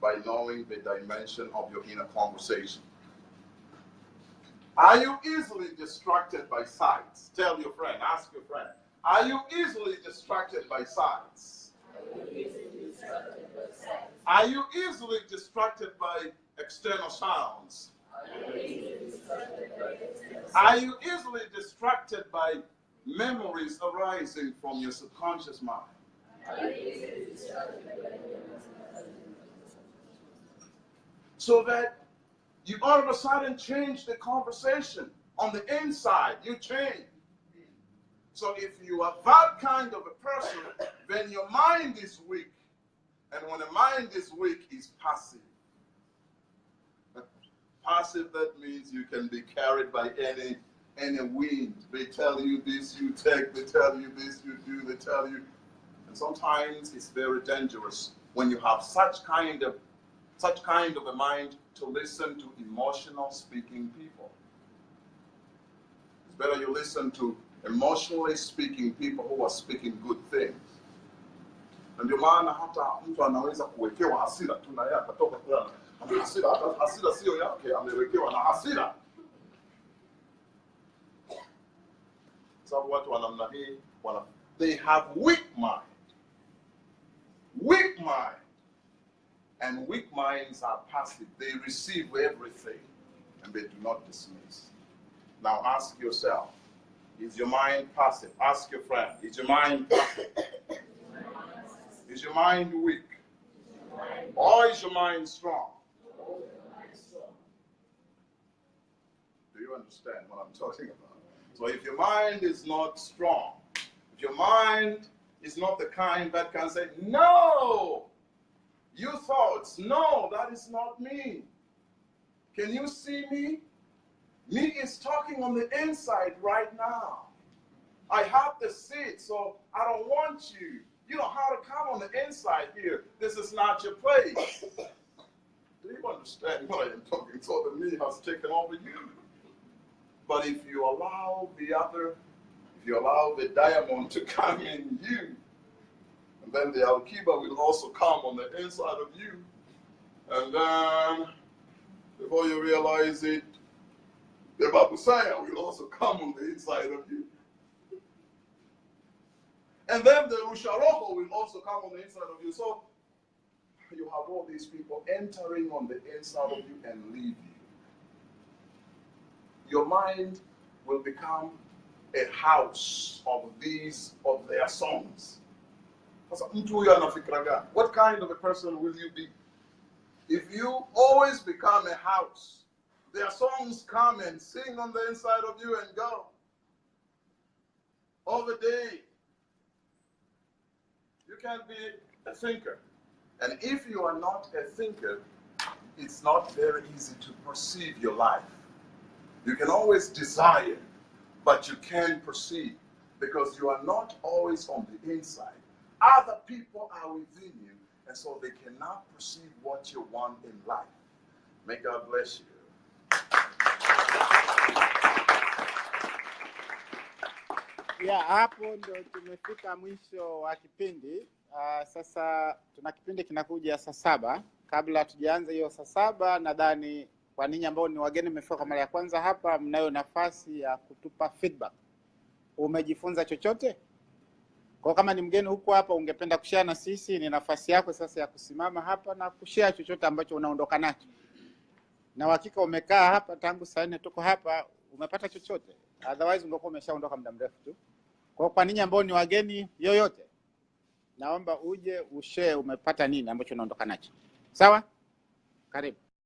by knowing the dimension of your inner conversation. Are you easily distracted by sights? Tell your friend, ask your friend. Are you easily distracted by sights? Are you easily distracted by external sounds? Are you easily distracted by memories arising from your subconscious mind? So that you all of a sudden change the conversation on the inside. You change. So if you are that kind of a person, then your mind is weak. And when the mind is weak, it's passive. Passive, that means you can be carried by any wind. They tell you this, you take. They tell you this, you do. They tell you. And sometimes it's very dangerous when you have such kind of a mind to listen to emotional speaking people. It's better you listen to emotionally speaking people who are speaking good things. Na ndio maana hata mtu anaweza kuwekewa hasira tu na yeye akatoka kulala. Hasira, hata hasira sio yake, amewekewa na hasira. Sababu watu wa namna hii they have weak mind. Weak mind. And weak minds are passive. They receive everything and they do not dismiss. Now ask yourself, is your mind passive? Ask your friend, is your mind passive? Is your mind weak? Or is your mind strong? Do you understand what I'm talking about? So if your mind is not strong, if your mind is not the kind that can say, no, you thoughts, no, that is not me. Can you see me? Me is talking on the inside right now. I have the seat, so I don't want you. You know how to come on the inside here. This is not your place. Do you understand what I am talking? So the me has taken over you. But if you allow the diamond to come in you, and then the Al-Kiba will also come on the inside of you. And then, before you realize it, the Babusaya will also come on the inside of you. And then the Usharoho will also come on the inside of you. So, you have all these people entering on the inside of you and leave you. Your mind will become a house of their songs. What kind of a person will you be? If you always become a house, their songs come and sing on the inside of you and go. All the day. You can't be a thinker. And if you are not a thinker, it's not very easy to perceive your life. You can always desire, but you can't perceive because you are not always on the inside. Other people are within you, and so they cannot perceive what you want in life. May God bless you. Ya, hapo ndo tumefika mwisho wa kipindi. Sasa tuna kipindi kinakuja saa 7. Kabla tujaanza hiyo saa 7, nadhani kwa ninyi ambao ni wageni mmefika kwa mara ya kwanza hapa, mnayo nafasi ya kutupa feedback. Umejifunza chochote? Kwa kama ni mgeni huko hapa ungependa kushare na sisi, ni nafasi yako sasa ya kusimama hapa na kushare chochote ambacho unaondoka nacho. Na hakika umekaa hapa tangu saa 4 tuko hapa, umepata chochote? Otherwise ungekuwa umeshaondoka muda mrefu tu. Kwa ninyi ambao ni wageni yoyote, naomba uje ushare umepata nini ambacho unaondoka nacho. Sawa? Karibu.